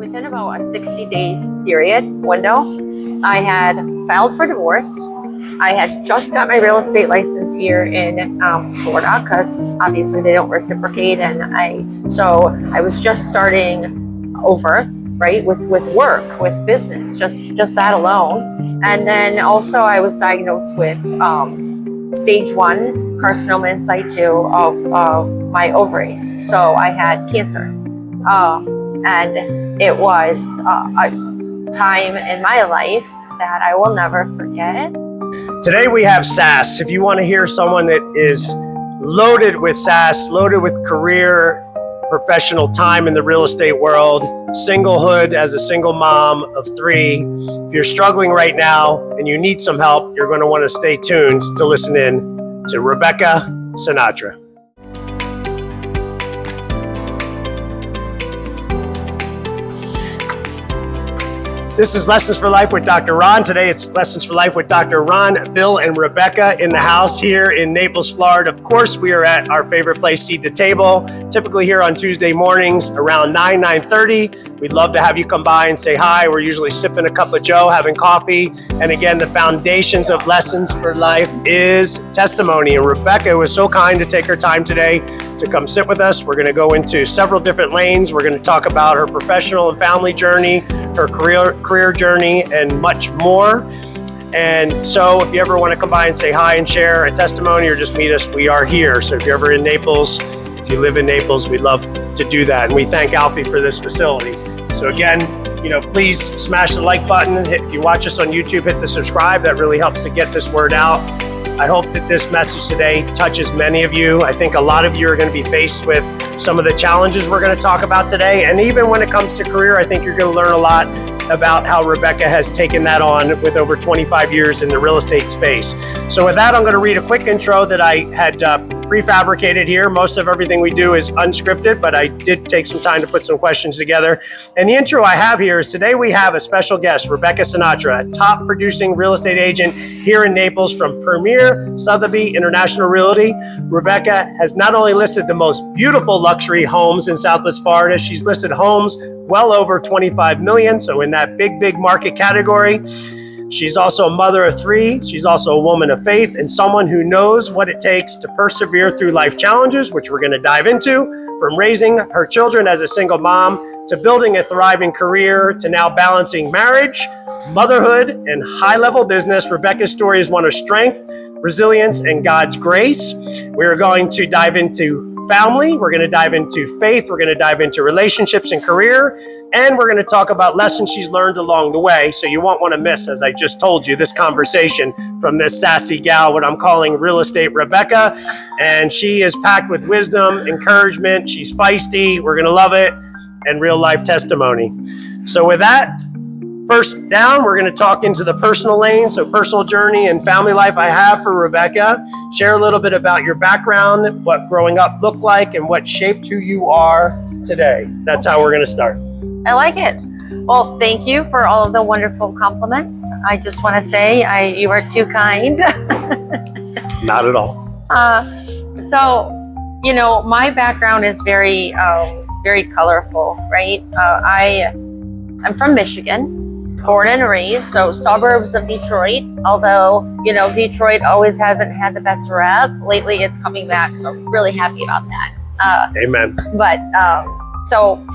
Within about a 60-day period window, I had filed for divorce. I had just got my real estate license here in Florida, because obviously they don't reciprocate, and I was just starting over, right, with work, with business, just that alone. And then also I was diagnosed with stage 1 carcinoma in situ of my ovaries. So I had cancer, and it was a time in my life that I will never forget. Today we have sass. If you want to hear someone that is loaded with sass, loaded with career, professional time in the real estate world, singlehood as a single mom of 3, if you're struggling right now and you need some help, you're going to want to stay tuned to listen in to Rebecca Sinatra. This is Lessons for Life with Dr. Ron. Today it's Lessons for Life with Dr. Ron, Bill, and Rebecca in the house here in Naples, Florida. Of course, we are at our favorite place, Seat to Table, typically here on Tuesday mornings around 9:30. We'd love to have you come by and say hi. We're usually sipping a cup of Joe, having coffee. And again, the foundations of Lessons for Life is testimony. And Rebecca was so kind to take her time today to come sit with us. We're going to go into several different lanes. We're going to talk about her professional and family journey, her career journey, and much more. And so if you ever want to come by and say hi and share a testimony or just meet us, we are here. So if you're ever in Naples, if you live in Naples, we'd love to do that. And we thank Alfie for this facility. So again, please smash the like button. If you watch us on YouTube, hit the subscribe. That really helps to get this word out. I hope that this message today touches many of you. I think a lot of you are going to be faced with some of the challenges we're going to talk about today. And even when it comes to career, I think you're going to learn a lot about how Rebecca has taken that on with over 25 years in the real estate space. So with that, I'm going to read a quick intro that I had prefabricated here. Most of everything we do is unscripted, but I did take some time to put some questions together. And the intro I have here is today we have a special guest, Rebecca Sinatra, a top producing real estate agent here in Naples from Premier Sotheby International Realty. Rebecca has not only listed the most beautiful luxury homes in Southwest Florida, she's listed homes well over 25 million. So in that big market category. She's also a mother of 3. She's also a woman of faith and someone who knows what it takes to persevere through life challenges, which we're going to dive into, from raising her children as a single mom to building a thriving career to now balancing marriage, motherhood, and high-level business. Rebecca's story is one of strength, resilience, and God's grace. We're going to dive into family. We're going to dive into faith. We're going to dive into relationships and career. And we're going to talk about lessons she's learned along the way. So you won't want to miss, as I just told you, this conversation from this sassy gal, what I'm calling Real Estate Rebecca. And she is packed with wisdom, encouragement. She's feisty. We're going to love it. And real life testimony. So with that, first down, we're going to talk into the personal lane. So personal journey and family life I have for Rebecca. Share a little bit about your background, what growing up looked like, and what shaped who you are today. That's how we're going to start. I like it. Well, thank you for all of the wonderful compliments. I just want to say you are too kind. Not at all. So, my background is very colorful, right? I'm from Michigan, born and raised, so suburbs of Detroit. Although, Detroit always hasn't had the best rep. Lately, it's coming back, so I'm really happy about that. Amen. But, so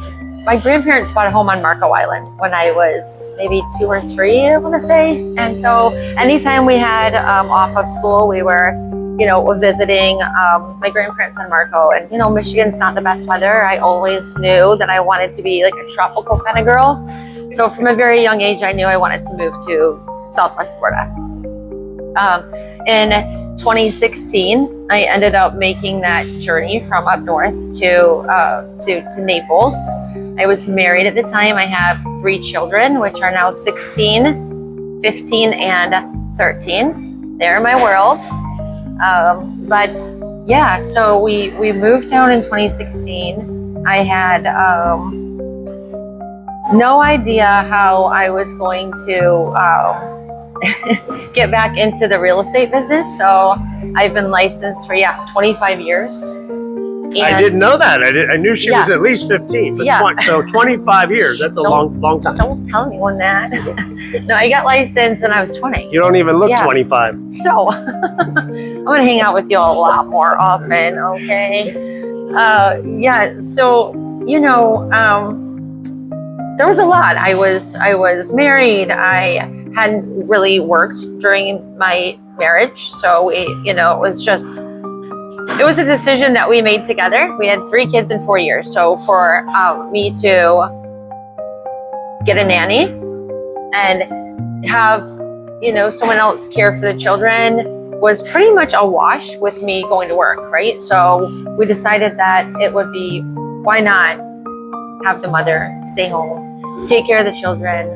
my grandparents bought a home on Marco Island when I was maybe 2 or 3, I want to say. And so anytime we had off of school, we were, visiting my grandparents on Marco. And, Michigan's not the best weather. I always knew that I wanted to be like a tropical kind of girl. So from a very young age, I knew I wanted to move to Southwest Florida. In 2016, I ended up making that journey from up north to Naples. I was married at the time. I have 3 children, which are now 16, 15, and 13. They're my world. But yeah, so we moved down in 2016. I had no idea how I was going to get back into the real estate business. So I've been licensed for 25 years. I didn't know that. I knew she was Yeah. at least 15. But Yeah. so 25 years. That's a long time. Don't tell anyone that. No, I got licensed when I was 20. You don't even look Yeah. 25. So I'm gonna hang out with you a lot more often, okay? Yeah. So there was a lot. I was married. I hadn't really worked during my marriage, so it was a decision that we made together. We had 3 kids in 4 years. So for me to get a nanny and have someone else care for the children was pretty much a wash with me going to work, right? So we decided that it would be, why not have the mother stay home, take care of the children,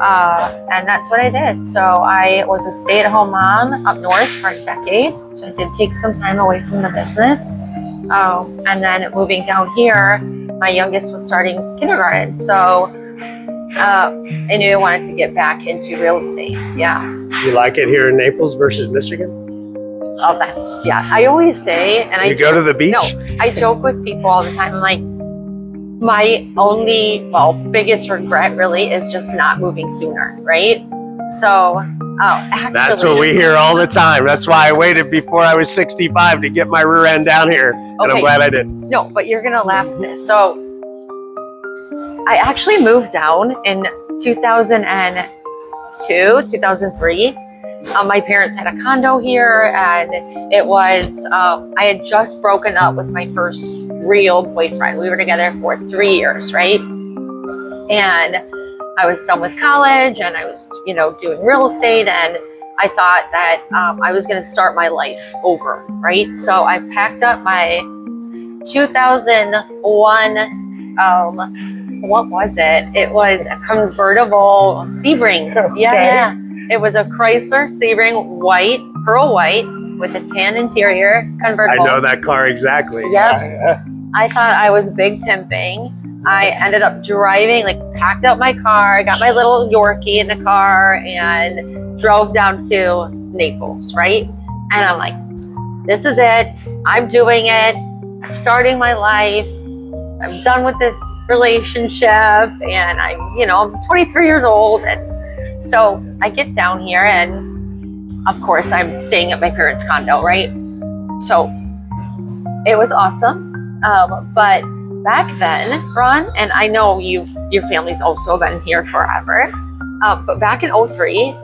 and that's what I did. So I was a stay-at-home mom up north for a decade. So I did take some time away from the business, and then moving down here, my youngest was starting kindergarten. So I knew I wanted to get back into real estate. Yeah. You like it here in Naples versus Michigan? Oh, I always say, and You go to the beach? No, I joke with people all the time. I'm like, my only, biggest regret really is just not moving sooner, right? So, actually, That's what we hear all the time. That's why I waited before I was 65 to get my rear end down here. And I'm glad I did. No, but you're going to laugh at this. So, I actually moved down in 2002, 2003. My parents had a condo here, and it was, I had just broken up with my first real boyfriend. We were together for 3 years, right? And I was done with college, and I was, doing real estate, and I thought that I was going to start my life over, right? So I packed up my 2001, what was it? It was a convertible Sebring. Okay. Yeah. It was a Chrysler Sebring pearl white with a tan interior convertible. I know that car exactly. Yep. Yeah. I thought I was big pimping. I ended up driving, packed up my car, got my little Yorkie in the car, and drove down to Naples, right? And I'm like, this is it. I'm doing it. I'm starting my life. I'm done with this relationship, and I'm 23 years old. And so I get down here, and of course I'm staying at my parents' condo, right? So it was awesome. But back then, Ron, and I know your family's also been here forever, but back in 2003.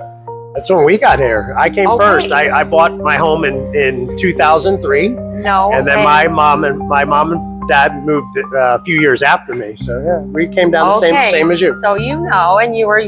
That's when we got here. I came first. I bought my home in 2003. No. And then my mom and dad moved a few years after me. So yeah, we came down the same as you. So and you were.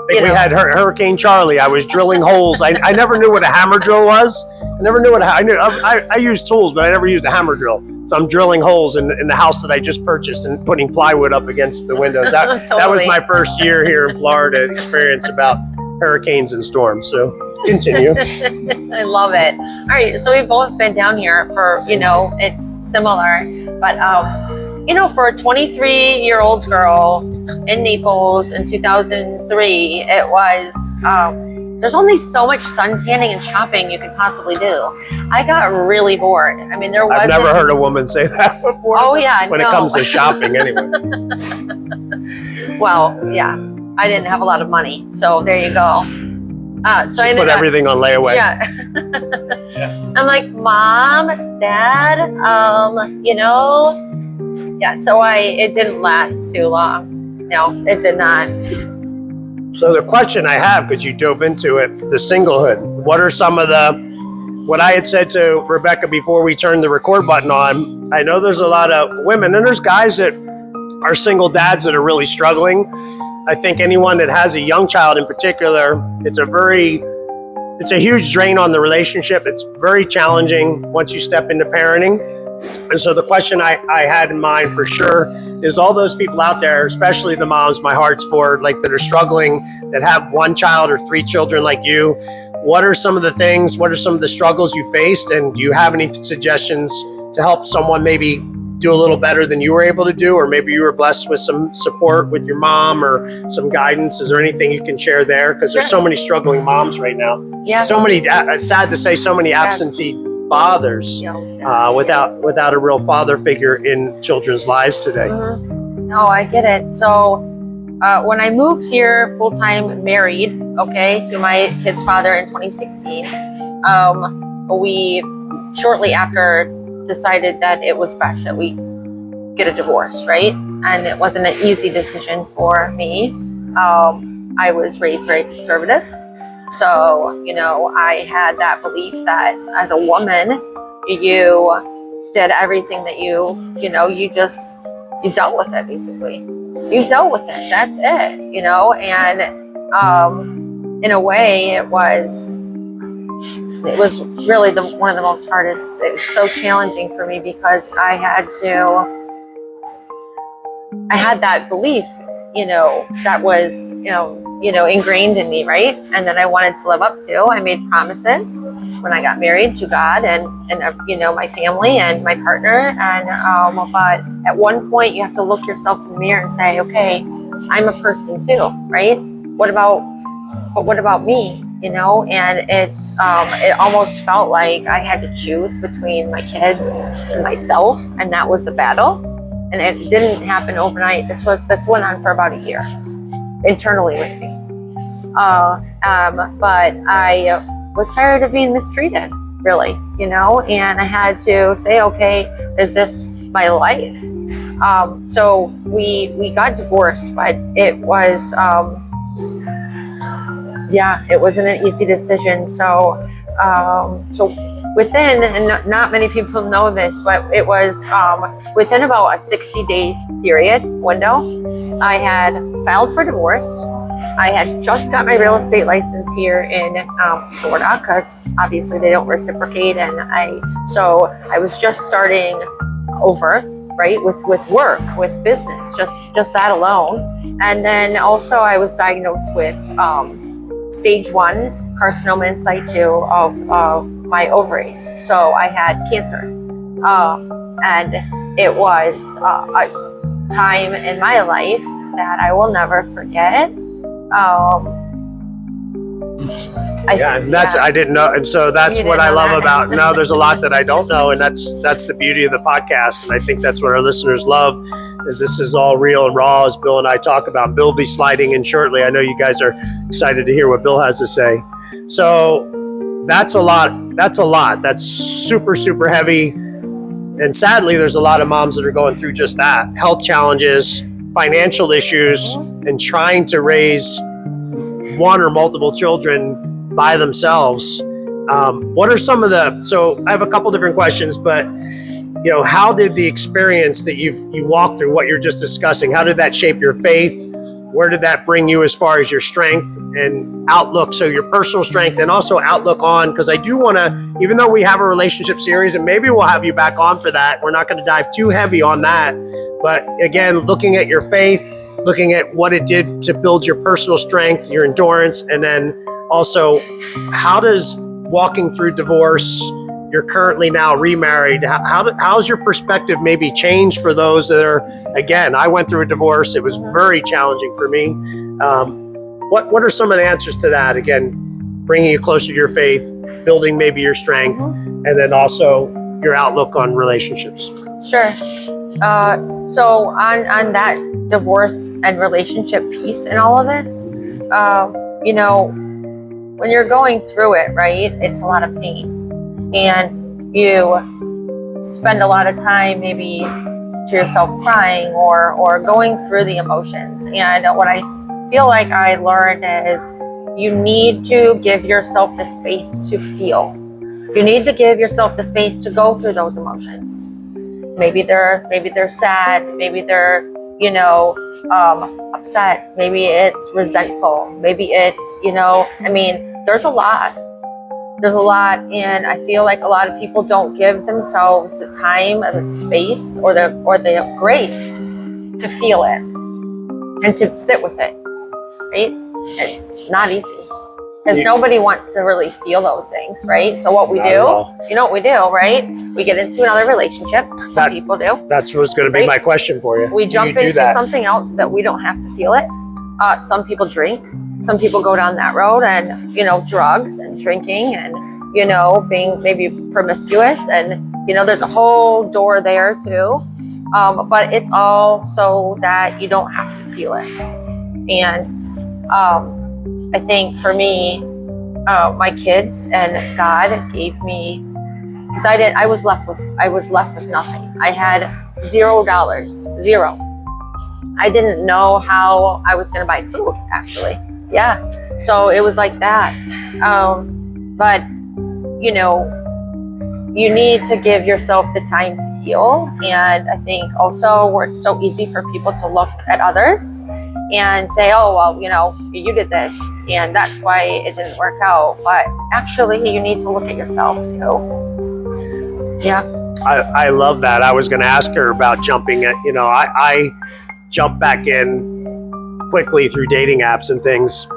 I think we had Hurricane Charlie. I was drilling holes. I never knew what a hammer drill was. I never knew I used tools, but I never used a hammer drill. So I'm drilling holes in the house that I just purchased and putting plywood up against the windows. That was my first year here in Florida experience about hurricanes and storms. So continue. I love it. All right, so we've both been down here for it's similar, but for a 23-year-old girl in Naples in 2003, it was, there's only so much sun tanning and shopping you could possibly do. I got really bored. I mean, I've never heard a woman say that before. Oh, yeah. When it comes to shopping, anyway. Well, yeah, I didn't have a lot of money. So there you go. So I put everything on layaway. Yeah. I'm like, Mom, Dad, yeah, so it didn't last too long. No, it did not. So the question I have, because you dove into it, the singlehood, what are some of what I had said to Rebecca before we turned the record button on? I know there's a lot of women, and there's guys that are single dads that are really struggling. I think anyone that has a young child in particular, it's a huge drain on the relationship. It's very challenging once you step into parenting. And so the question I had in mind for sure is all those people out there, especially the moms my heart's for, that are struggling, that have one child or 3 children like you. What are some of the things, what are some of the struggles you faced? And do you have any suggestions to help someone maybe do a little better than you were able to do? Or maybe you were blessed with some support with your mom or some guidance. Is there anything you can share there? Because there's so many struggling moms right now. Yeah. So many, sad to say, so many absentee fathers without a real father figure in children's lives today. No, I get it. So when I moved here full-time married, to my kid's father in 2016, we shortly after decided that it was best that we get a divorce, right? And it wasn't an easy decision for me. I was raised very conservative. So, I had that belief that as a woman, you did everything that you dealt with it, basically. You dealt with it, that's it, and in a way it was really one of the most hardest. It was so challenging for me because I had that belief, that was, ingrained in me, right? And then I wanted to live up to. I made promises when I got married to God and my family and my partner. And but at one point you have to look yourself in the mirror and say, okay, I'm a person too, right? What about me? And it almost felt like I had to choose between my kids and myself, and that was the battle. And it didn't happen overnight. This went on for about a year internally with me. But I was tired of being mistreated, really, and I had to say, okay, is this my life? So we got divorced, but it was, it wasn't an easy decision. So within, and not many people know this, but it was within about a 60-day period window, I had filed for divorce. I had just got my real estate license here in Florida, because obviously they don't reciprocate, and so I was just starting over, right, with work, with business, just that alone. And then also I was diagnosed with stage 1 carcinoma in situ of my ovaries. So I had cancer, and it was a time in my life that I will never forget. I didn't know, and so that's what I love about. Now there's a lot that I don't know, and that's the beauty of the podcast, and I think that's what our listeners love. Is this is all real and raw, as Bill and I talk about. And Bill will be sliding in shortly. I know you guys are excited to hear what Bill has to say. So that's a lot. That's super, super heavy. And sadly, there's a lot of moms that are going through just that. Health challenges, financial issues, and trying to raise one or multiple children by themselves. What are some of so I have a couple different questions, but how did the experience that you walked through, what you're just discussing, how did that shape your faith? Where did that bring you as far as your strength and outlook? So your personal strength and also outlook on, because I do want to, even though we have a relationship series, and maybe we'll have you back on for that, we're not going to dive too heavy on that. But again, looking at your faith, looking at what it did to build your personal strength, your endurance, and then also how does walking through divorce, you're currently now remarried, how's your perspective maybe changed for those that are, again, I went through a divorce. It was very challenging for me. What are some of the answers to that? Again, bringing you closer to your faith, building maybe your strength, and then also your outlook on relationships. Sure. So on that divorce and relationship piece and all of this, when you're going through it, right, it's a lot of pain. And you spend a lot of time maybe to yourself crying or going through the emotions. And what I feel like I learned is you need to give yourself the space to feel. You need to give yourself the space to go through those emotions. Maybe they're sad, maybe they're, upset, maybe it's resentful, maybe it's, there's a lot. There's a lot, and I feel like a lot of people don't give themselves the time or the space or the grace to feel it and to sit with it, right? It's not easy because nobody wants to really feel those things, right? So what we do, right? We get into another relationship. Some people do. That's what's going to be my question for you. We jump into something else so that we don't have to feel it. Some people drink. Some people go down that road and, drugs and drinking and you know, being maybe promiscuous, and you know, there's a whole door there too. But it's all so that you don't have to feel it. And I think for me, my kids and God gave me, because I was left with nothing. I had $0, zero. I didn't know how I was going to buy food, actually. Yeah. So it was like that. But, you know, you need to give yourself the time to heal. And I think also where it's so easy for people to look at others and say, oh, well, you know, you did this and that's why it didn't work out. But actually, you need to look at yourself too. Yeah. I love that. I was going to ask her about jumping at, you know, I jumped back in quickly through dating apps and things.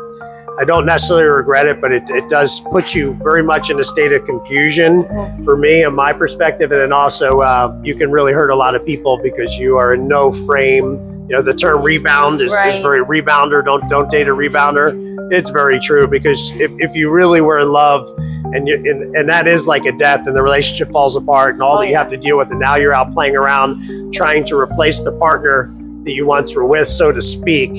I don't necessarily regret it, but it does put you very much in a state of confusion for me and my perspective. And then also you can really hurt a lot of people because you are in no frame. You know, the term rebound is very rebounder. Don't date a rebounder. It's very true, because if you really were in love and that is like a death and the relationship falls apart and all that you have to deal with, and now you're out playing around trying to replace the partner that you once were with, so to speak.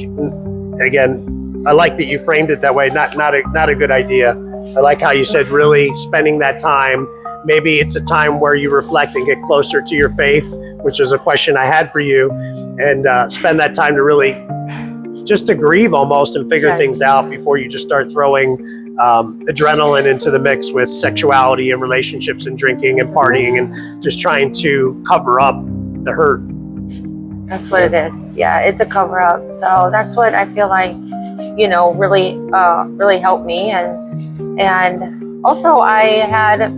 Again, I like that you framed it that way. Not a good idea. I like how you said really spending that time. Maybe it's a time where you reflect and get closer to your faith, which is a question I had for you, and spend that time to really just to grieve almost and figure things out before you just start throwing adrenaline into the mix with sexuality and relationships and drinking and partying and just trying to cover up the hurt. That's what it is. Yeah, it's a cover up. So that's what I feel like, you know, really helped me. And also I had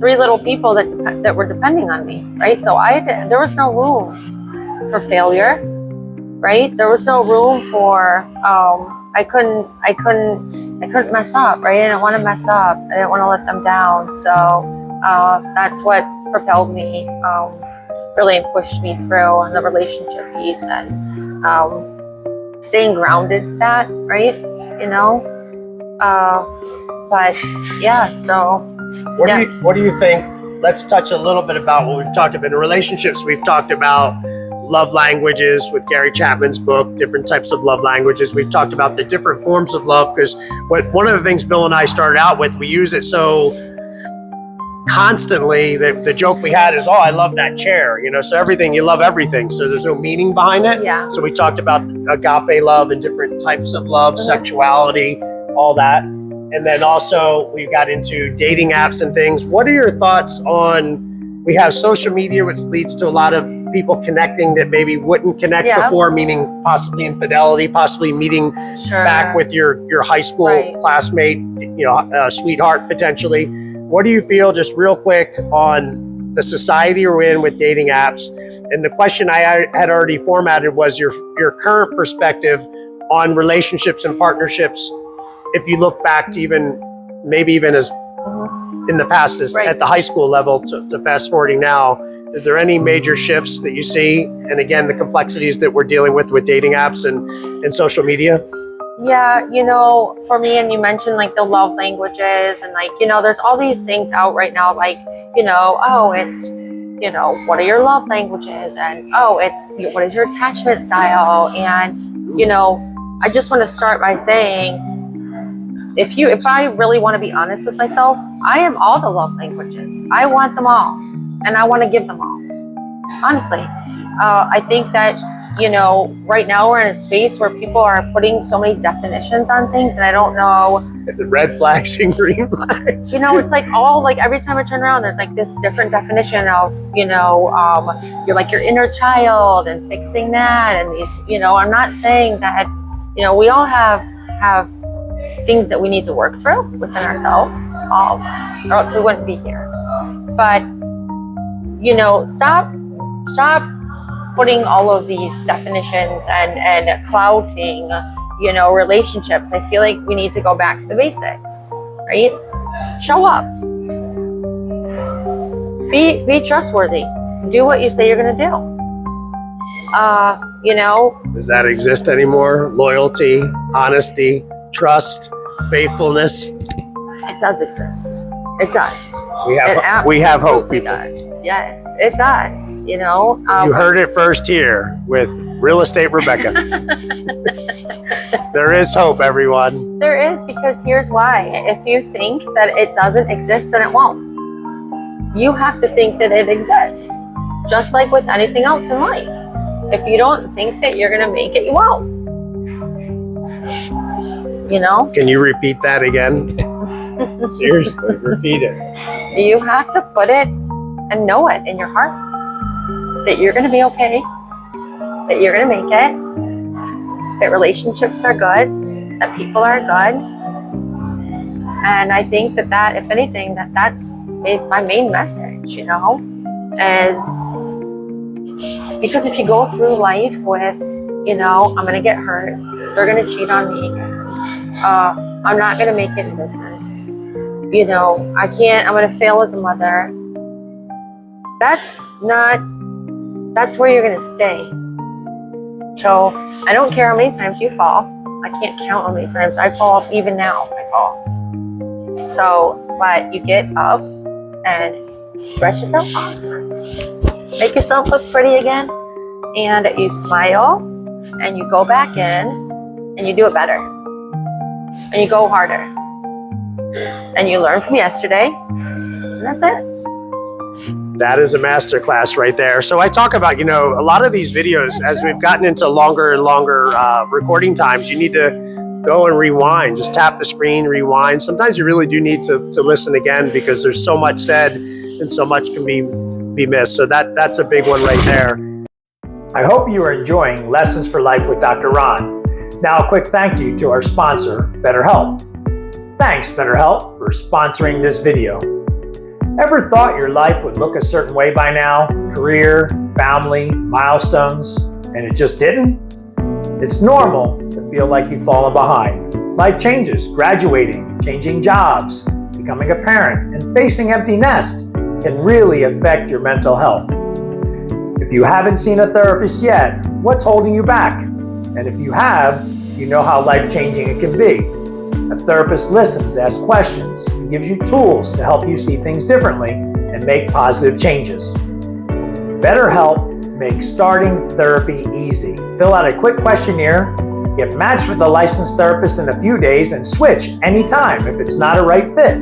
3 little people that were depending on me, right? So there was no room for failure, right? There was no room for I couldn't mess up, right? I didn't want to mess up. I didn't want to let them down. So that's what propelled me, really pushed me through on the relationship piece, and staying grounded to that, right? You know, but yeah. So what do you think? Let's touch a little bit about what we've talked about in relationships. We've talked about love languages with Gary Chapman's book, different types of love languages. We've talked about the different forms of love, because one of the things Bill and I started out with, we use it so constantly. The joke we had is, oh, I love that chair, you know, so everything, you love everything, so there's no meaning behind it. Yeah. So we talked about agape love and different types of love, sexuality, all that. And then also we got into dating apps and things. What are your thoughts on, we have social media, which leads to a lot of people connecting that maybe wouldn't connect before, meaning possibly infidelity, possibly meeting back with your high school classmate, you know, sweetheart potentially. What do you feel, just real quick, on the society we're in with dating apps? And the question I had already formatted was your current perspective on relationships and partnerships. If you look back to maybe even as in the past as at the high school level to fast forwarding now, is there any major shifts that you see? And again, the complexities that we're dealing with dating apps and social media? Yeah, you know, for me, and you mentioned like the love languages, and like, you know, there's all these things out right now, like, you know, oh, it's, you know, what are your love languages? And oh, it's, what is your attachment style? And, you know, I just want to start by saying, if I really want to be honest with myself, I am all the love languages. I want them all, and I want to give them all. Honestly, I think that, you know, right now we're in a space where people are putting so many definitions on things, and I don't know. The red flags and green flags. You know, it's like all, like every time I turn around, there's like this different definition of, you know, you're like your inner child and fixing that, and these, you know, I'm not saying that, you know, we all have things that we need to work through within ourselves, all of us, or else we wouldn't be here. But, you know, stop putting all of these definitions and clouding, you know, relationships. I feel like we need to go back to the basics, right? Show up. Be trustworthy. Do what you say you're going to do. You know. Does that exist anymore? Loyalty, honesty, trust, faithfulness? It does exist. It does. We It have hope, absolutely people. does. Yes, it does. You know, You heard it first here with Real Estate Rebecca. There is hope, everyone. there is, because here's why. If you think that it doesn't exist, then it won't. You have to think that it exists, just like with anything else in life. If you don't think that you're going to make it, you won't. You know? Can you repeat that again? Seriously, repeat it. You have to put it and know it in your heart that you're going to be okay, that you're going to make it, that relationships are good, that people are good. And I think that if anything, that's my main message, you know, is because if you go through life with, you know, I'm going to get hurt, they're going to cheat on me, I'm not going to make it in business, you know, I'm going to fail as a mother. That's where you're going to stay. So I don't care how many times you fall. I can't count how many times I fall. Even now, I fall. So, but you get up and brush yourself off. Make yourself look pretty again. And you smile and you go back in and you do it better. And you go harder. And you learn from yesterday. And that's it. That is a masterclass right there. So I talk about, you know, a lot of these videos, as we've gotten into longer and longer recording times, you need to go and rewind. Just tap the screen, rewind. Sometimes you really do need to listen again because there's so much said and so much can be missed. So that's a big one right there. I hope you are enjoying Lessons for Life with Dr. Ron. Now, a quick thank you to our sponsor, BetterHelp. Thanks, BetterHelp, for sponsoring this video. Ever thought your life would look a certain way by now? Career, family, milestones, and it just didn't? It's normal to feel like you've fallen behind. Life changes, graduating, changing jobs, becoming a parent, and facing empty nest can really affect your mental health. If you haven't seen a therapist yet, what's holding you back? And if you have, you know how life-changing it can be. A therapist listens, asks questions, and gives you tools to help you see things differently and make positive changes. BetterHelp makes starting therapy easy. Fill out a quick questionnaire, get matched with a licensed therapist in a few days, and switch anytime if it's not a right fit.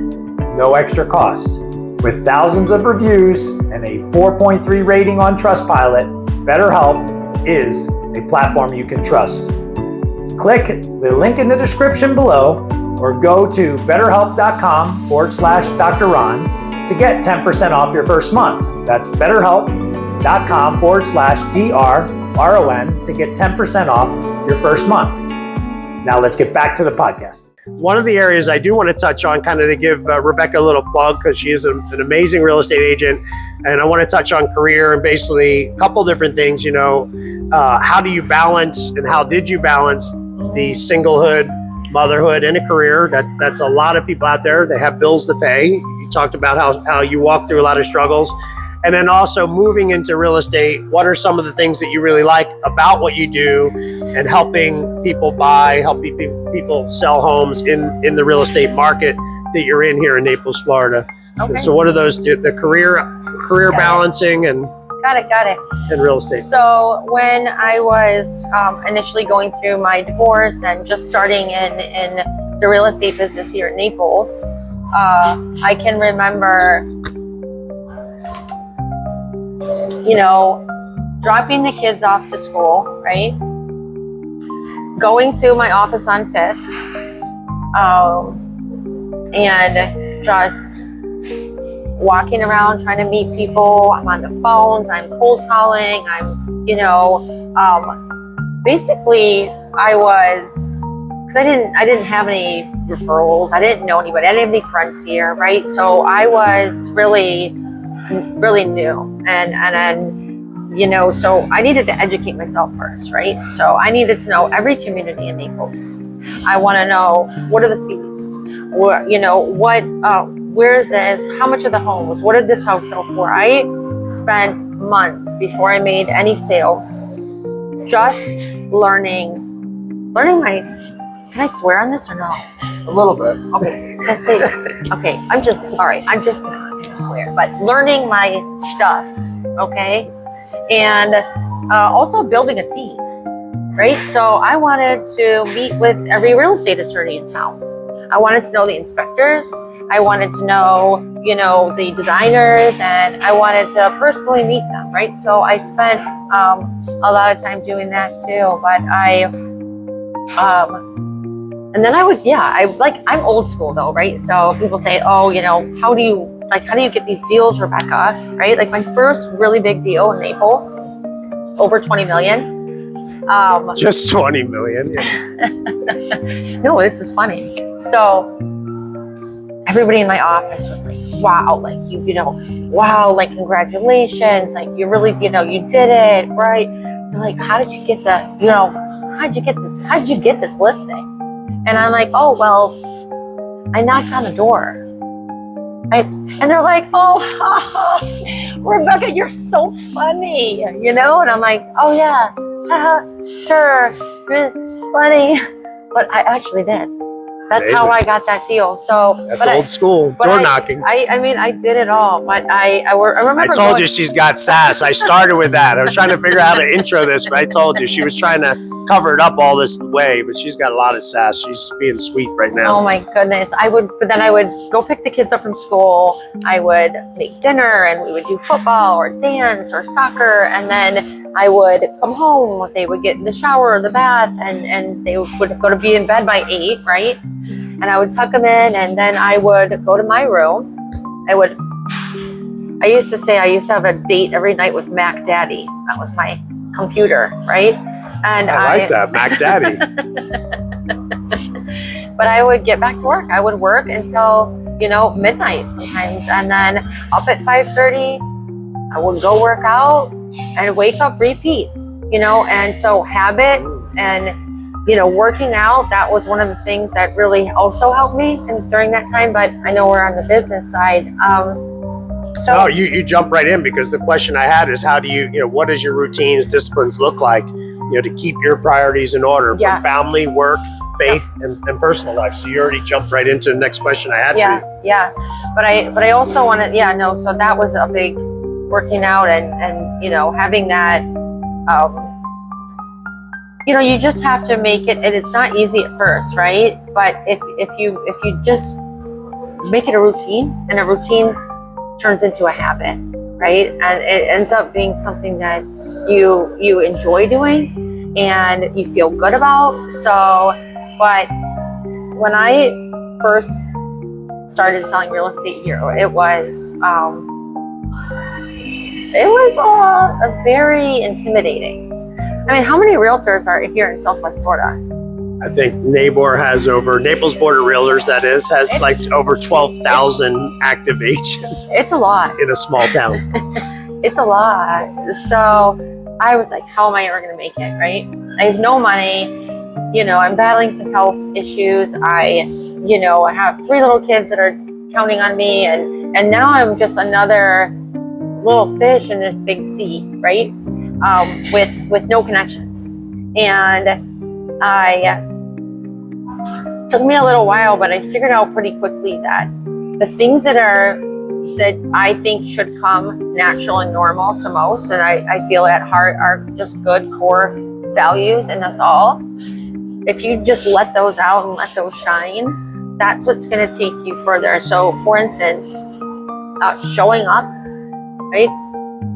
No extra cost. With thousands of reviews and a 4.3 rating on Trustpilot, BetterHelp is a platform you can trust. Click the link in the description below or go to betterhelp.com/Dr. Ron to get 10% off your first month. That's betterhelp.com/DRRON to get 10% off your first month. Now let's get back to the podcast. One of the areas I do want to touch on, kind of to give Rebecca a little plug, because she is an amazing real estate agent, and I want to touch on career and basically a couple different things. You know, how do you balance and how did you balance the singlehood, motherhood, and a career? That's a lot of people out there. They have bills to pay. You talked about how you walk through a lot of struggles. And then also moving into real estate, what are some of the things that you really like about what you do and helping people buy, helping people sell homes in the real estate market that you're in here in Naples, Florida? Okay. So what are those, the career balancing and Got it. and real estate? So when I was initially going through my divorce and just starting in the real estate business here in Naples, I can remember, you know, dropping the kids off to school, right? Going to my office on 5th, and just walking around trying to meet people. I'm on the phones, I'm cold calling, I'm, you know, basically I was, because I didn't have any referrals, I didn't know anybody, I didn't have any friends here, right? So I was really new, and you know, so I needed to educate myself first, right? So I needed to know every community in Naples. I want to know, what are the fees, or, you know, what, where is this, how much are the homes, what did this house sell for? I spent months before I made any sales just learning learning my, can I swear on this or no? A little bit. Okay, can I say, okay, I'm just not gonna swear, but learning my stuff, okay? And also building a team, right? So I wanted to meet with every real estate attorney in town. I wanted to know the inspectors. I wanted to know, the designers, and I wanted to personally meet them, right? So I spent a lot of time doing that too. But and then I would, I'm old school though, right? So people say, oh, how do you get these deals, Rebecca, right? Like my first really big deal in Naples, over 20 million. Just 20 million. Yeah. No, this is funny. So everybody in my office was like, wow, like wow, like congratulations, like you really, you did it, right? They're like, how did you get how did you get this listing? And I'm like, oh, well, I knocked on the door. Right? And they're like, oh, Rebecca, you're so funny, And I'm like, oh yeah, sure, funny. But I actually did. That's amazing. how I got that deal. So that's old school door knocking. I did it all, but I remember. I told you she's got sass. I started with that. I was trying to figure out how to intro this, but I told you she was trying to cover it up all this way. But she's got a lot of sass. She's being sweet right now. Oh my goodness! But then I would go pick the kids up from school. I would make dinner, and we would do football or dance or soccer, and then I would come home. They would get in the shower or the bath, and they would go to be in bed by 8, right? And I would tuck them in, and then I would go to my room. I used to say I used to have a date every night with Mac Daddy. That was my computer, right? And I like that, Mac Daddy. But I would get back to work. I would work until, midnight sometimes. And then up at 5:30, I would go work out and wake up, repeat, and so habit and, working out, that was one of the things that really also helped me during that time. But I know we're on the business side. So you jump right in, because the question I had is, how do you, what does your routines, disciplines look like, to keep your priorities in order from family, work, faith, and personal life? So you already jumped right into the next question I had for you. Yeah. But I also want to, so that was a big working out and having that, you just have to make it, and it's not easy at first, right? But if you just make it a routine, and a routine turns into a habit, right? And it ends up being something that you enjoy doing and you feel good about. So, but when I first started selling real estate here, it was a very intimidating. I mean, how many realtors are here in Southwest Florida? I think Naples Board of Realtors, that is, has like over 12,000 active agents. It's a lot. In a small town. It's a lot. So I was like, how am I ever going to make it, right? I have no money. I'm battling some health issues. I have 3 little kids that are counting on me. And now I'm just another little fish in this big sea, right? With no connections. And took me a little while, but I figured out pretty quickly that the things that I think should come natural and normal to most, and I feel at heart are just good core values in us all. If you just let those out and let those shine, that's what's going to take you further. So, for instance, showing up, right?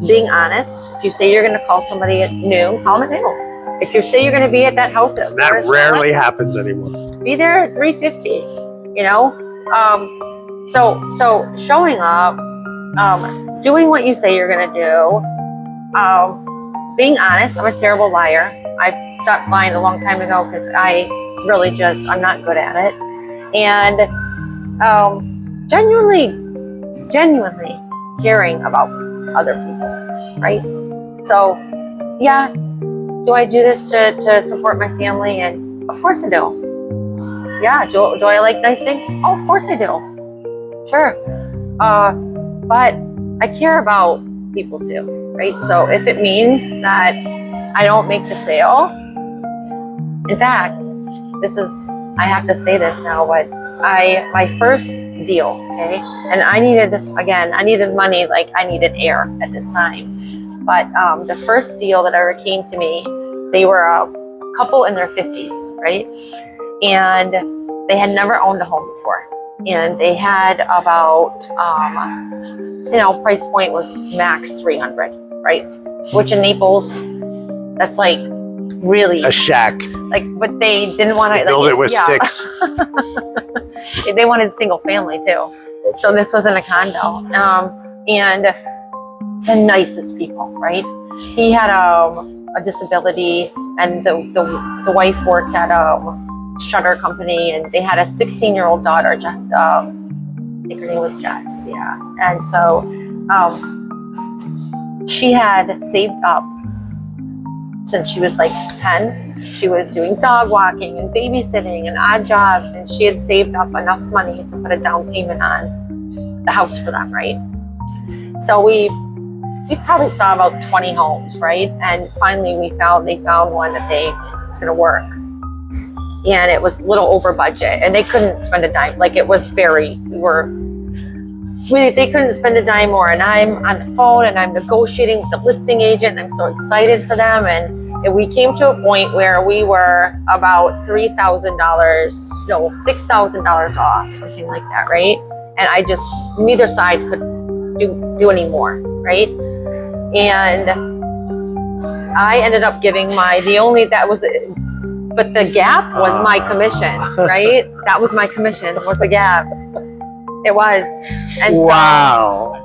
Being honest. If you say you're going to call somebody at noon, call them at noon. If you say you're going to be at that house at 4, that rarely happens anymore. Be there at 3:50. So showing up, doing what you say you're going to do, being honest. I'm a terrible liar. I stopped lying a long time ago because I'm not good at it. And genuinely caring about other people, right? So, yeah, do I do this to support my family? And of course I do. Yeah, do I like nice things? Oh, of course I do. Sure. But I care about people too, right? So if it means that I don't make the sale, In fact, I have to say this now, but my first deal, okay, and I needed money, like I needed air at this time. But the first deal that ever came to me, they were a couple in their 50s, right? And they had never owned a home before. And they had about, price point was max 300, right? Which in Naples, that's like really a shack. Like, but they didn't want to build it with sticks. They wanted single family too. So this wasn't a condo. And the nicest people, right? He had a disability, and the wife worked at a shutter company, and they had a 16-year-old daughter, I think her name was Jess, yeah. And so she had saved up since she was like 10. She was doing dog walking and babysitting and odd jobs, and she had saved up enough money to put a down payment on the house for them, right? So we probably saw about 20 homes, right? And finally they found one that was going to work. And it was a little over budget, and they couldn't spend a dime. Like, it was they couldn't spend a dime more. And I'm on the phone and I'm negotiating with the listing agent. I'm so excited for them. And we came to a point where we were about $6,000 off, something like that, right? And neither side could do any more, right? And I ended up giving but the gap was my commission, right? That was my commission, was the gap. It was. And wow. So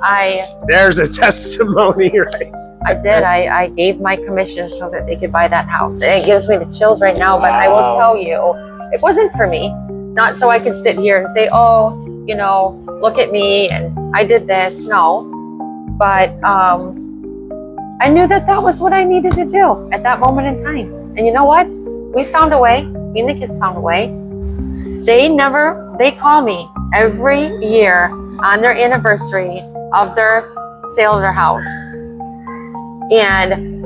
there's a testimony, right? I did. I gave my commission so that they could buy that house. And it gives me the chills right now, but I will tell you, it wasn't for me. Not so I could sit here and say, oh, look at me and I did this. No. But I knew that was what I needed to do at that moment in time. And you know what? We found a way. Me and the kids found a way. They call me every year on their anniversary of their sale of their house. And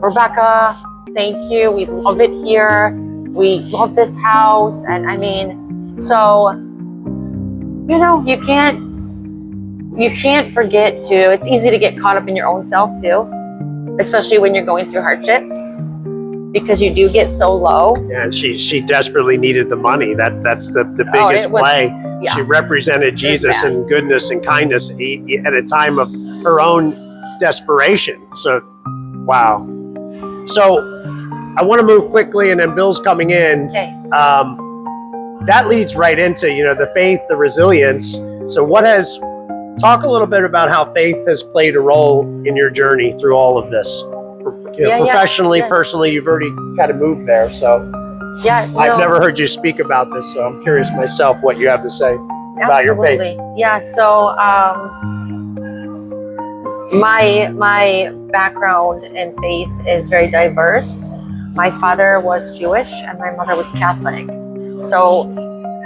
Rebecca, thank you. We love it here. We love this house. And I mean, so, you can't forget it's easy to get caught up in your own self too, especially when you're going through hardships, because you do get so low. Yeah, and she desperately needed the money. That's the biggest play. Yeah. She represented Jesus and goodness and kindness at a time of her own desperation. So, wow. So I want to move quickly, and then Bill's coming in. Okay. That leads right into, the faith, the resilience. So talk a little bit about how faith has played a role in your journey through all of this. Professionally, personally, you've already kind of moved there. So I've never heard you speak about this. So I'm curious myself what you have to say about your faith. Yeah. So my background in faith is very diverse. My father was Jewish and my mother was Catholic. So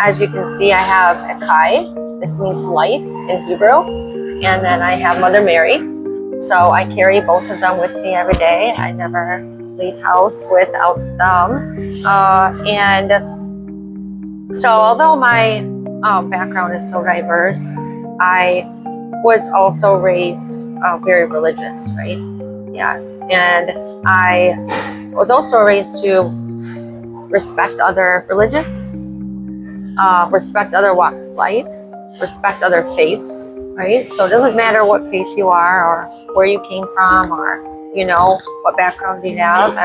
as you can see, I have Ekai. This means life in Hebrew. And then I have Mother Mary. So I carry both of them with me every day. I never leave house without them. And so although my background is so diverse, I was also raised very religious, right? Yeah. And I was also raised to respect other religions, respect other walks of life, respect other faiths, right? So it doesn't matter what faith you are or where you came from or, what background you have.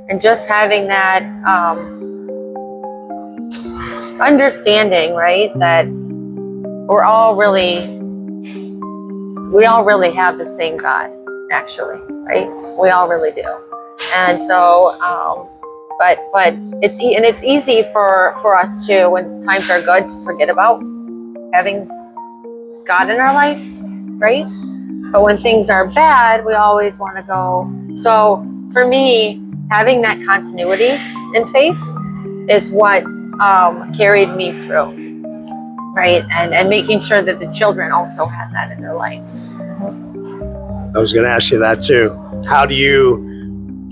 And just having that understanding, right? That we all really have the same God, actually, right? We all really do. And so, but it's easy for us to, when times are good, to forget about having God in our lives, right? But when things are bad, we always want to go. So for me, having that continuity in faith is what carried me through, right? And making sure that the children also had that in their lives. I was going to ask you that too. How do you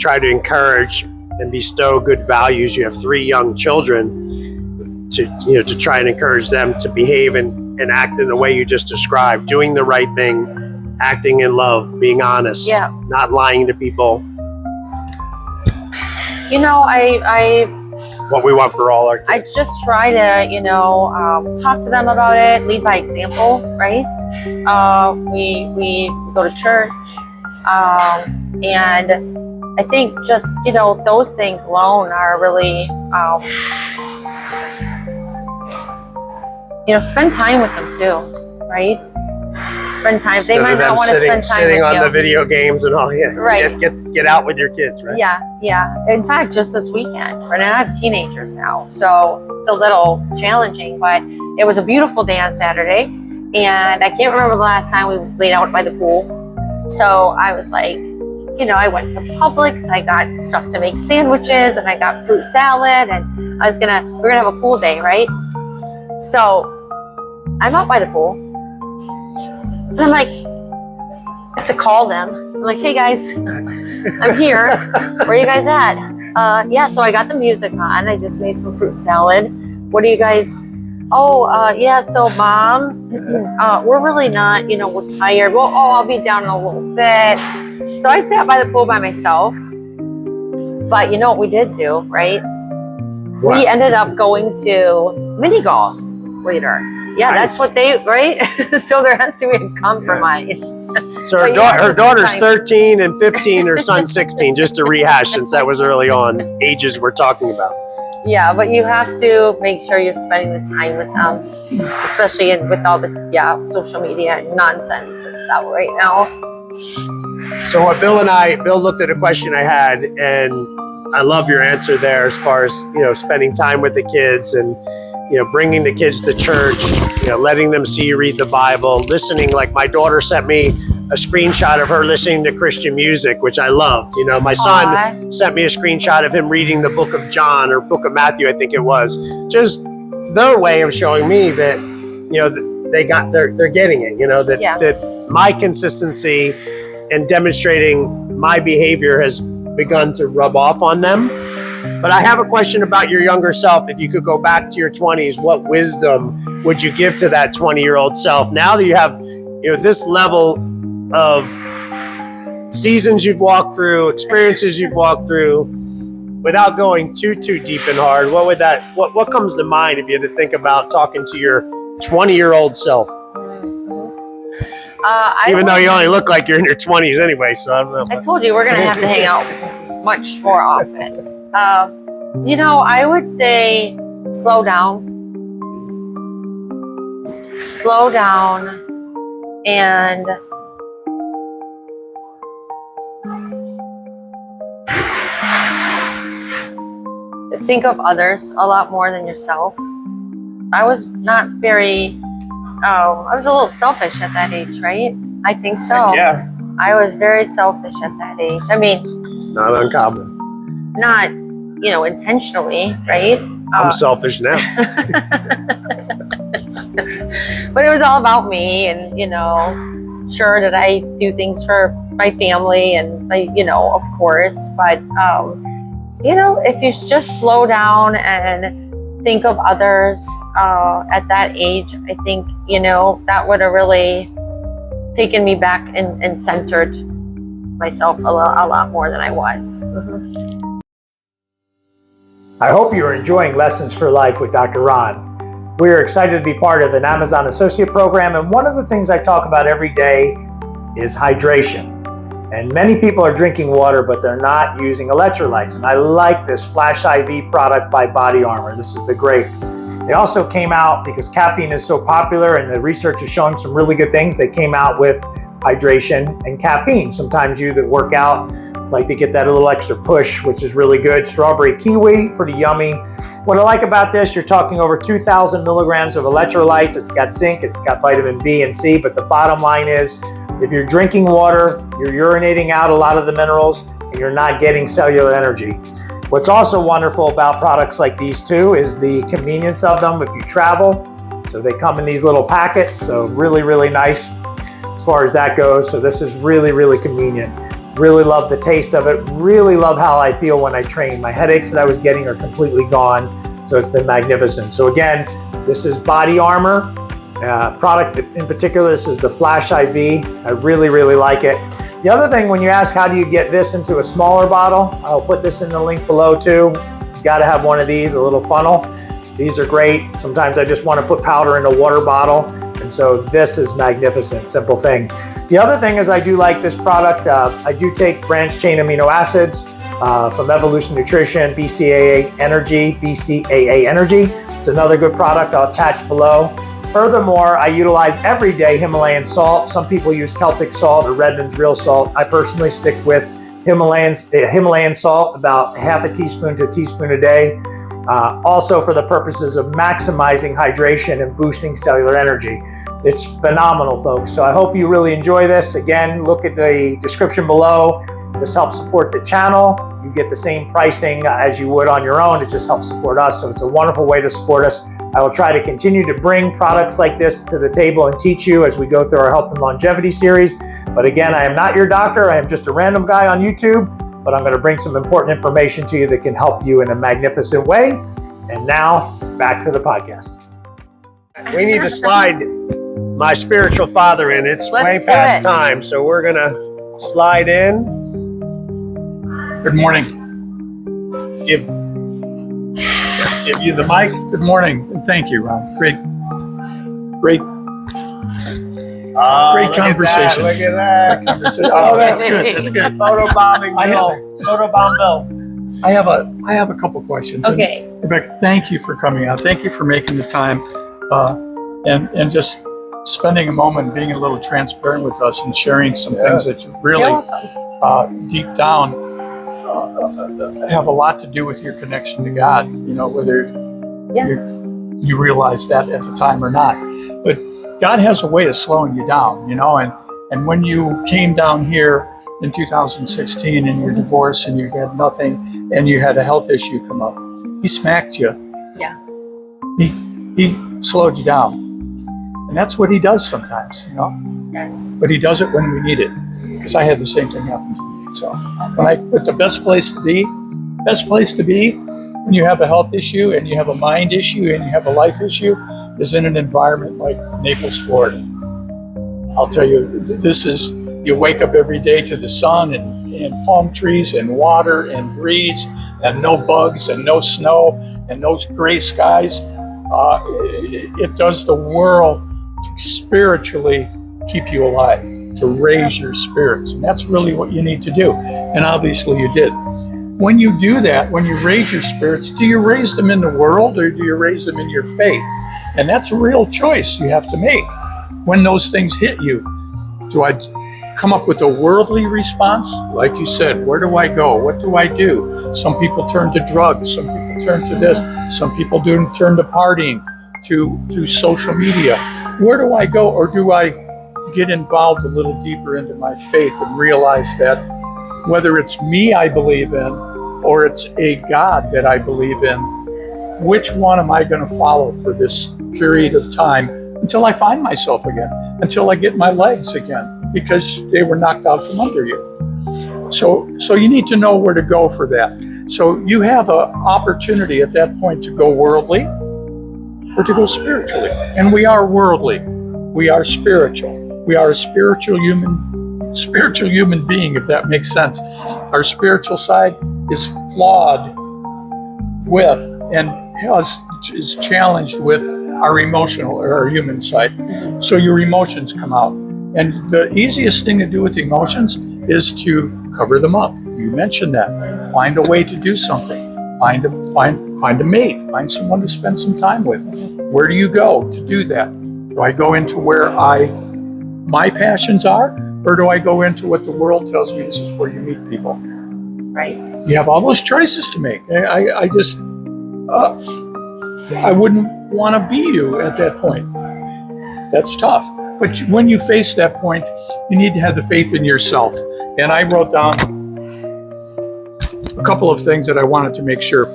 try to encourage and bestow good values. You have 3 young children to try and encourage them to behave and act in the way you just described, doing the right thing, acting in love, being honest, not lying to people. You know, I what we want for all our kids. I just try to, talk to them about it, lead by example, right? We go to church, and I think just, those things alone are really, spend time with them too, right? Spend time. Instead they might not want to spend time sitting with on the video games and all. Yeah, right. Get out with your kids, right? Yeah. In fact, just this weekend, right? And I have teenagers now, so it's a little challenging. But it was a beautiful day on Saturday, and I can't remember the last time we laid out by the pool. So I was like, I went to Publix. I got stuff to make sandwiches, and I got fruit salad, and we're gonna have a pool day, right? So I'm out by the pool. And I'm like, I have to call them. I'm like, hey guys, I'm here. Where are you guys at? So I got the music on. I just made some fruit salad. What are you guys? So Mom, we're really not, we're tired. Well, I'll be down in a little bit. So I sat by the pool by myself. But you know what we did do, right? What? We ended up going to mini golf later. Yeah, nice. That's what they, right? So there has to be a compromise. So her daughter's 13 and 15, her son's 16, just to rehash since that was early on ages we're talking about. Yeah, but you have to make sure you're spending the time with them, especially with all the social media nonsense that's out right now. So what Bill looked at a question I had, and I love your answer there as far as, spending time with the kids and, bringing the kids to church, letting them see you read the Bible, listening. Like my daughter sent me a screenshot of her listening to Christian music, which I loved. My son sent me a screenshot of him reading the book of John or book of Matthew, I think it was. Just their way of showing me that, they're getting it, that my consistency and demonstrating my behavior has begun to rub off on them. But I have a question about your younger self. If you could go back to your 20s, what wisdom would you give to that 20-year-old self? Now that you have, this level of seasons you've walked through, experiences you've walked through, without going too deep and hard, what comes to mind if you had to think about talking to your 20-year-old self? Even though you only look like you're in your 20s anyway, so I don't know. I told you we're going to have to hang out much more often. I would say slow down and think of others a lot more than yourself. I was not very, I was a little selfish at that age, right? I think so. Yeah. I was very selfish at that age. I mean, it's not uncommon. Not, intentionally, right? I'm selfish now. But it was all about me, and sure that I do things for my family, and of course. But if you just slow down and think of others at that age, I think that would have really taken me back and centered myself a lot more than I was. Mm-hmm. I hope you're enjoying Lessons for Life with Dr. Ron. We're excited to be part of an Amazon Associate Program, and one of the things I talk about every day is hydration. And many people are drinking water, but they're not using electrolytes. And I like this Flash IV product by BodyArmor. This is the grape. They also came out, because caffeine is so popular and the research is showing some really good things, they came out with hydration and caffeine. Sometimes you that work out like to get that a little extra push, which is really good. Strawberry kiwi, pretty yummy. What I like about this, you're talking over 2,000 milligrams of electrolytes. It's got zinc, it's got vitamin B and C, but the bottom line is, if you're drinking water, you're urinating out a lot of the minerals, and you're not getting cellular energy. What's also wonderful about products like these two is the convenience of them if you travel. So they come in these little packets, so really, really nice as far as that goes. So this is really, really convenient. Really love the taste of it. Really love how I feel when I train. My headaches that I was getting are completely gone. So it's been magnificent. So again, this is BodyArmor. Product in particular, this is the Flash IV. I really, really like it. The other thing, when you ask how do you get this into a smaller bottle, I'll put this in the link below too. You gotta have one of these, a little funnel. These are great. Sometimes I just want to put powder in a water bottle. And so this is magnificent, simple thing. The other thing is I do like this product. I do take branched chain amino acids from Evlution Nutrition, BCAA Energy, BCAA Energy. It's another good product I'll attach below. Furthermore, I utilize everyday Himalayan salt. Some people use Celtic salt or Redmond's real salt. I personally stick with Himalayan salt, about half a teaspoon to a teaspoon a day. Also for the purposes of maximizing hydration and boosting cellular energy. It's phenomenal, folks. So I hope you really enjoy this. Again, look at the description below. This helps support the channel. You get the same pricing as you would on your own. It just helps support us. So it's a wonderful way to support us. I will try to continue to bring products like this to the table and teach you as we go through our health and longevity series. But again, I am not your doctor. I am just a random guy on YouTube, but I'm going to bring some important information to you that can help you in a magnificent way. And now back to the podcast. We need to slide my spiritual father in. It's way past time. So we're going to slide in. Good morning. Give you the mic. Good morning. And thank you, Ron. Great conversation. Look at that. Oh, that's good. That's good. Photobombing Bill. Photobomb Bill. I have a couple questions. Okay. And Rebecca, thank you for coming out. Thank you for making the time and just spending a moment being a little transparent with us and sharing some things that you really deep down have a lot to do with your connection to God, you know, whether you realize that at the time or not. But God has a way of slowing you down, you know, and when you came down here in 2016 and you're divorced and you had nothing and you had a health issue come up, He smacked you. Yeah. He slowed you down. And that's what He does sometimes, you know. Yes. But He does it when we need it. Because I had the same thing happen to me. So but the best place to be when you have a health issue and you have a mind issue and you have a life issue is in an environment like Naples, Florida. I'll tell you, you wake up every day to the sun and palm trees and water and breeze and no bugs and no snow and no gray skies. It does the world to spiritually keep you alive, to raise your spirits. And that's really what you need to do. And obviously you did. When you do that, when you raise your spirits, do you raise them in the world or do you raise them in your faith? And that's a real choice you have to make. When those things hit you, do I come up with a worldly response? Like you said, where do I go? What do I do? Some people turn to drugs. Some people turn to this. Some people turn to partying, to social media. Where do I go? Or do I get involved a little deeper into my faith and realize that whether it's me I believe in or it's a God that I believe in, which one am I going to follow for this period of time until I find myself again, until I get my legs again, because they were knocked out from under you. So you need to know where to go for that. So you have an opportunity at that point to go worldly or to go spiritually. And we are worldly. We are spiritual. We are a spiritual human being, if that makes sense. Our spiritual side is flawed with and is challenged with our emotional or our human side. So your emotions come out. And the easiest thing to do with emotions is to cover them up. You mentioned that. Find a way to do something. Find a mate. Find someone to spend some time with. Where do you go to do that? Do I go into where my passions are, or do I go into what the world tells me this is where you meet people? Right. You have all those choices to make. I wouldn't want to be you at that point. That's tough. But when you face that point, you need to have the faith in yourself. And I wrote down a couple of things that I wanted to make sure.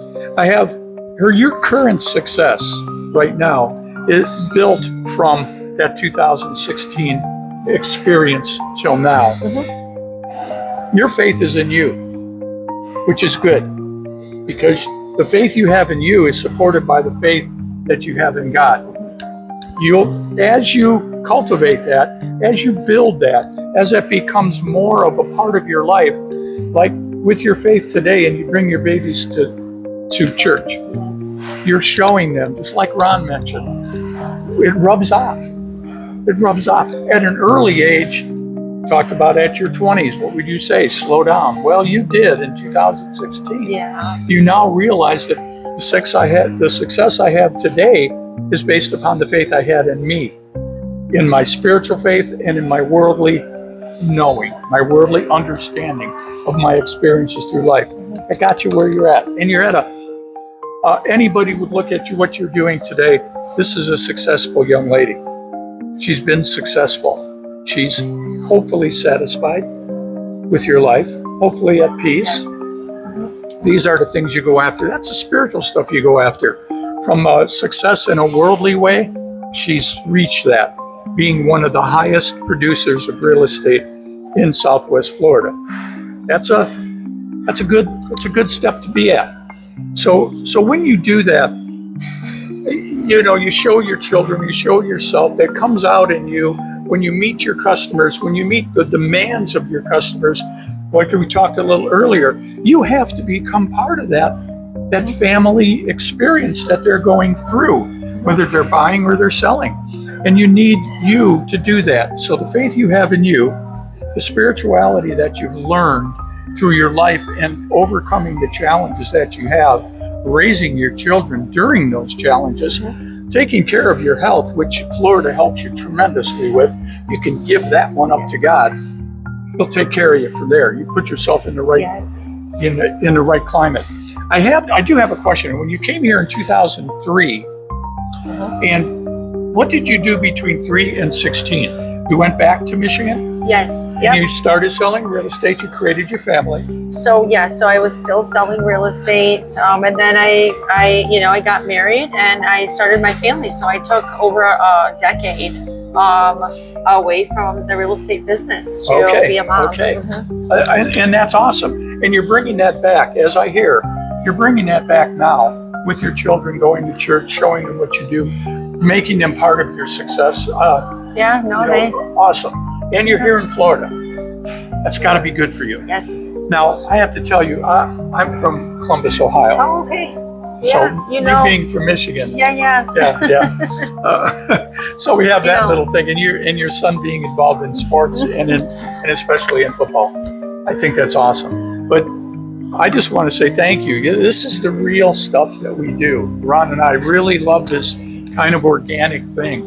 Your current success right now is built from that 2016 experience till now. Your faith is in you, which is good, because the faith you have in you is supported by the faith that you have in God. As you cultivate that, as you build that, as it becomes more of a part of your life, like with your faith today, and you bring your babies to church, you're showing them, just like Ron mentioned, it rubs off. It rubs off. At an early age, talked about at your 20s, what would you say? Slow down. Well, you did in 2016. Yeah. You now realize that the success I have today is based upon the faith I had in me, in my spiritual faith and in my worldly knowing, my worldly understanding of my experiences through life. I got you where you're at. And you're at anybody would look at you, what you're doing today. This is a successful young lady. She's been successful. She's hopefully satisfied with your life, hopefully at peace. These are the things you go after. That's the spiritual stuff you go after. From success in a worldly way, she's reached that, being one of the highest producers of real estate in Southwest Florida. That's a good step to be at. So when you do that, you show your children, you show yourself, that comes out in you when you meet your customers, when you meet the demands of your customers. Like we talked a little earlier, you have to become part of that family experience that they're going through, whether they're buying or they're selling. And you need you to do that. So the faith you have in you, the spirituality that you've learned through your life and overcoming the challenges that you have, raising your children during those challenges, taking care of your health, which Florida helps you tremendously with. You can give that one up to God. He'll take care of you from there. You put yourself in the right in the right climate. I do have a question. When you came here in 2003, and what did you do between 3 and 16? You went back to Michigan? Yes. And you started selling real estate. You created your family. So I was still selling real estate, and then I got married and I started my family. So I took over a decade away from the real estate business to be a mom. Okay. And that's awesome. And you're bringing that back, as I hear. You're bringing that back now with your children, going to church, showing them what you do, making them part of your success. Awesome. And you're here in Florida. That's got to be good for you. Yes. Now, I have to tell you, I'm from Columbus, Ohio. Oh, okay. So you being from Michigan. Yeah. So we have that little thing, and your son being involved in sports and especially in football. I think that's awesome. But I just want to say thank you. This is the real stuff that we do. Ron and I really love this kind of organic thing.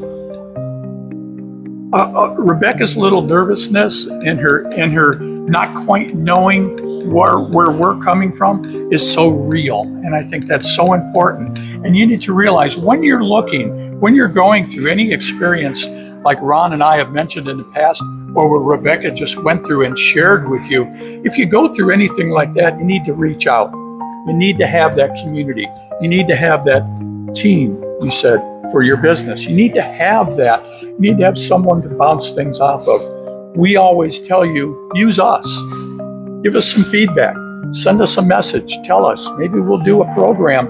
Rebecca's little nervousness and her not quite knowing where we're coming from is so real, and I think that's so important. And you need to realize when you're going through any experience like Ron and I have mentioned in the past, or where Rebecca just went through and shared with you, if you go through anything like that, you need to reach out. You need to have that community. You need to have that team, you said, for your business. You need to have that. You need to have someone to bounce things off of. We always tell you, use us. Give us some feedback. Send us a message. Tell us. Maybe we'll do a program.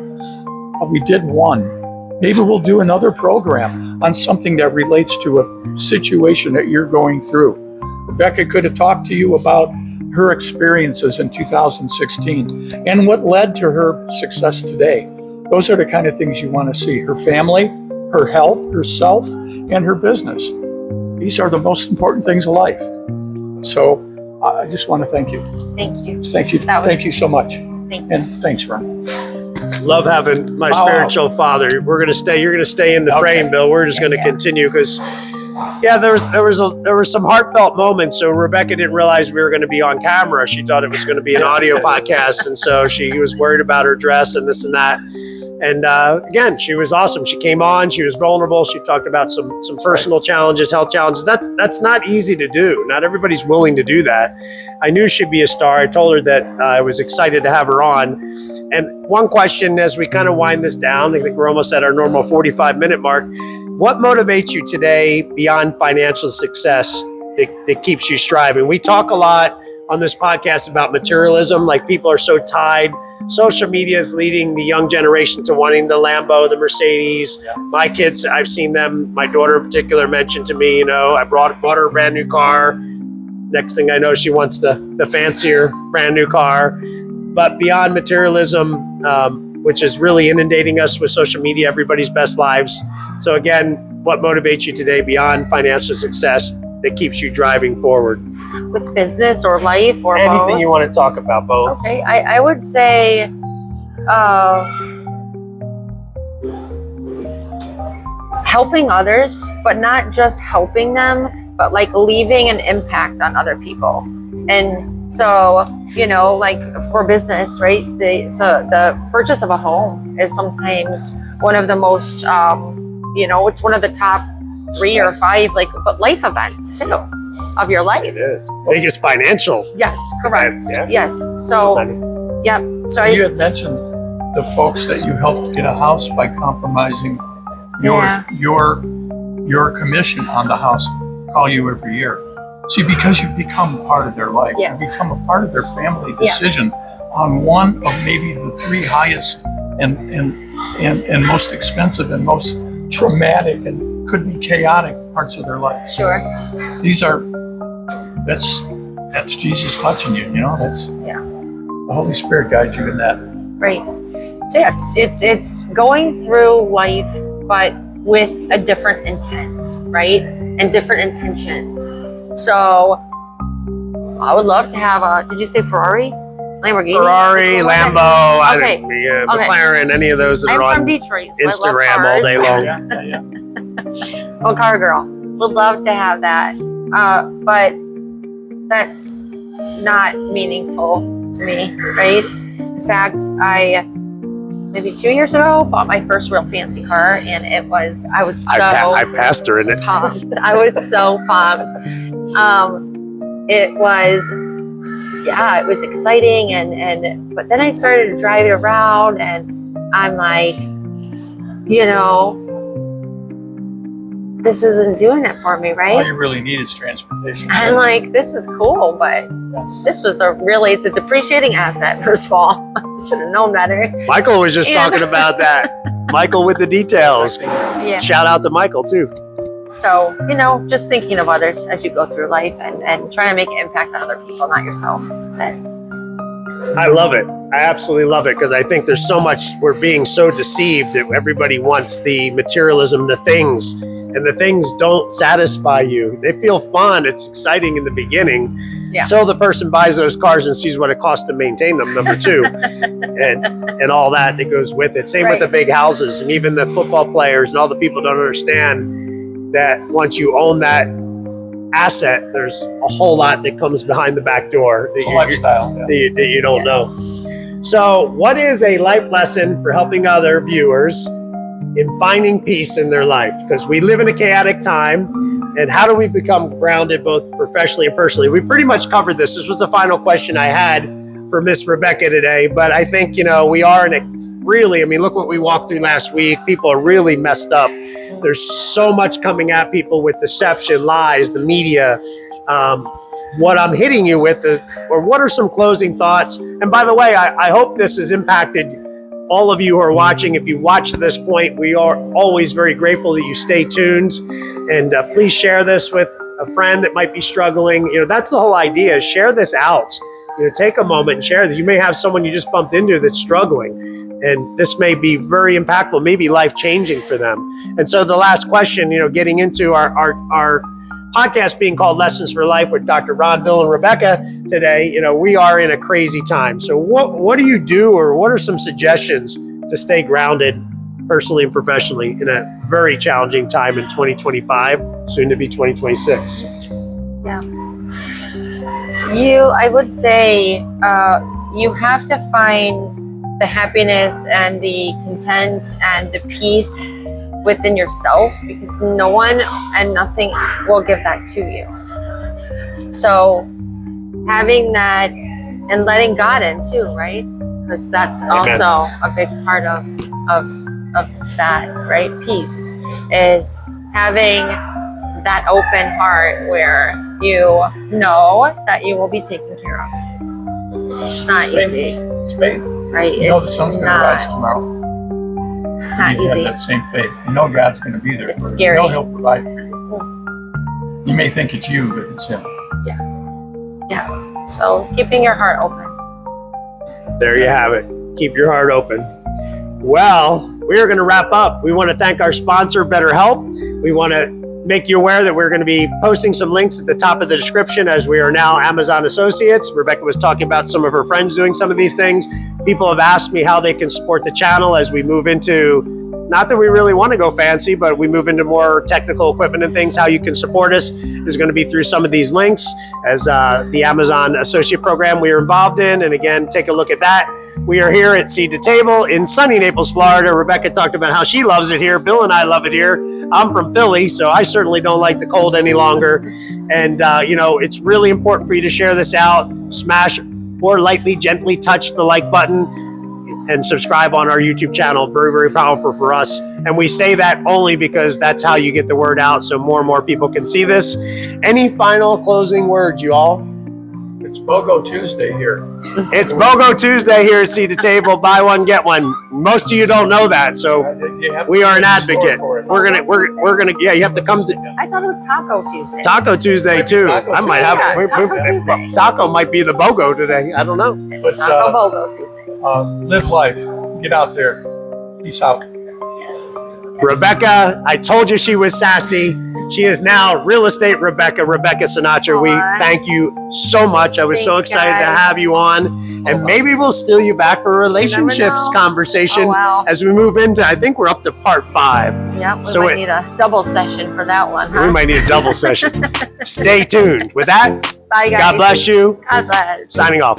We did one. Maybe we'll do another program on something that relates to a situation that you're going through. Rebecca could have talked to you about her experiences in 2016 and what led to her success today. Those are the kind of things you want to see. Her family, her health, herself, and her business. These are the most important things in life. So I just want to thank you. Thank you. Thank you. Thank you so much. Thank you. And thanks, Ron. Love having my spiritual father. You're going to stay in the frame, Bill. We're just going to continue because, there was some heartfelt moments. So Rebecca didn't realize we were going to be on camera. She thought it was going to be an audio podcast. And so she was worried about her dress and this and that. And again, she was awesome. She came on, she was vulnerable. She talked about some personal challenges, health challenges. That's not easy to do. Not everybody's willing to do that. I knew she'd be a star. I told her that I was excited to have her on. And one question as we kind of wind this down, I think we're almost at our normal 45-minute mark. What motivates you today beyond financial success that keeps you striving? We talk a lot on this podcast about materialism. Like, people are so tied. Social media is leading the young generation to wanting the Lambo, the Mercedes. My kids, I've seen them. My daughter in particular mentioned to me, I bought her a brand new car. Next thing I know, she wants the fancier brand new car. But beyond materialism, which is really inundating us with social media, everybody's best lives. So again, what motivates you today beyond financial success that keeps you driving forward? With business or life or Anything both? you want to talk about, both. Okay, I would say helping others, but not just helping them, but like leaving an impact on other people. And so, like for business, right? The purchase of a home is sometimes one of the most, it's one of the top 3 or 5 but life events too of your life. It is biggest financial. Yes, correct. Yeah. Yes. So, yep. So You had mentioned the folks that you helped get a house by compromising your commission on the house, call you every year. See, because you've become part of their life, Yeah. you've become a part of their family decision on one of maybe the 3 highest and most expensive and most traumatic and could be chaotic parts of their life. Sure. That's Jesus touching you, that's the Holy Spirit guides you in that. Right. So yeah, it's going through life, but with a different intent, right? And different intentions. So I would love to have did you say Ferrari? Lamborghini? Ferrari, Which one was it? Lambo, Okay. McLaren, any of those that I'm are from on Detroit, so I love Instagram all cars. day long. Yeah. I'm a car girl. Would love to have that. But that's not meaningful to me, right? In fact, I maybe 2 years ago bought my first real fancy car, and I was so I passed her in it. pumped. I was so pumped. It was exciting, but then I started to drive it around, and I'm like, this isn't doing it for me, All right? you really need is transportation. I'm like, this is cool, but this was it's a depreciating asset, first of all. I should have known better. Michael was just talking about that. Michael with the details. Yeah. Shout out to Michael too. So, just thinking of others as you go through life and trying to make an impact on other people, not yourself. That's it. I love it. I absolutely love it, because I think there's so much, we're being so deceived that everybody wants the materialism, the things, and the things don't satisfy you. They feel fun. It's exciting in the beginning until the person buys those cars and sees what it costs to maintain them, number 2, and all that goes with it. Same with the big houses, and even the football players and all the people don't understand that once you own that asset, there's a whole lot that comes behind the back door It's a lifestyle. that you don't know. So what is a life lesson for helping other viewers in finding peace in their life? Because we live in a chaotic time, and how do we become grounded both professionally and personally? We pretty much covered this. This was the final question I had for Miss Rebecca today, but I think, we are in a really, look what we walked through last week. People are really messed up. There's so much coming at people with deception, lies, the media. What I'm hitting you with, or what are some closing thoughts? And by the way, I hope this has impacted all of you who are watching. If you watch to this point, we are always very grateful that you stay tuned. And please share this with a friend that might be struggling. That's the whole idea, is share this out. Take a moment and share that. You may have someone you just bumped into that's struggling, and this may be very impactful, maybe life-changing for them. And so the last question, getting into our podcast being called Lessons for Life with Dr. Ron, Bill, and Rebecca today, we are in a crazy time. So what do you do, or what are some suggestions to stay grounded personally and professionally in a very challenging time in 2025, soon to be 2026? Yeah. I would say you have to find the happiness and the content and the peace within yourself, because no one and nothing will give that to you. So having that and letting God in too, right? Because that's also a big part of that, right? Peace is having that open heart where you know that you will be taken care of. It's not easy, It's faith. right? You know the It's sun's going to rise not. tomorrow. It's not You have easy. that same faith. You know God's going to be there. It's for you. scary. You know He'll provide for you. You may think it's you, but it's Him. Yeah. So keeping your heart open. There you have it. Keep your heart open. Well, we are going to wrap up. We want to thank our sponsor, BetterHelp. We want to make you aware that we're going to be posting some links at the top of the description as we are now Amazon associates. Rebecca was talking about some of her friends doing some of these things. People have asked me how they can support the channel as we move into, not that we really want to go fancy, but we move into more technical equipment and things. How you can support us is going to be through some of these links as the Amazon associate program we are involved in. And again, take a look at that. We are here at Seed to Table in sunny Naples, Florida. Rebecca talked about how she loves it here. Bill and I love it here. I'm from Philly, so I certainly don't like the cold any longer. And, it's really important for you to share this out, smash or lightly, gently touch the like button and subscribe on our YouTube channel. Very, very powerful for us. And we say that only because that's how you get the word out so more and more people can see this. Any final closing words, you all? It's BOGO Tuesday here. It's BOGO Tuesday here at Seed to Table. Buy one, get one. Most of you don't know that, so we are an advocate. We're gonna. Yeah, you have to come to I thought it was Taco Tuesday. Taco Tuesday too. Taco I might have. Tuesday. Yeah, Taco Tuesday. Taco might be the BOGO today. I don't know. But, Taco BOGO Tuesday. live life. Get out there. Peace out. Yes. Rebecca, I told you she was sassy. She is now Real Estate Rebecca Sinatra. We Aw. thank you so much. I was so Thanks, excited to guys. have you on. And maybe we'll steal you back for a relationships know. conversation Oh, wow. as we move into, I think we're up to part 5. Yep. We So might it- need a double session for that one, huh? We might need a double session. Stay tuned. With that, Bye, guys. God bless you. God bless. Signing off.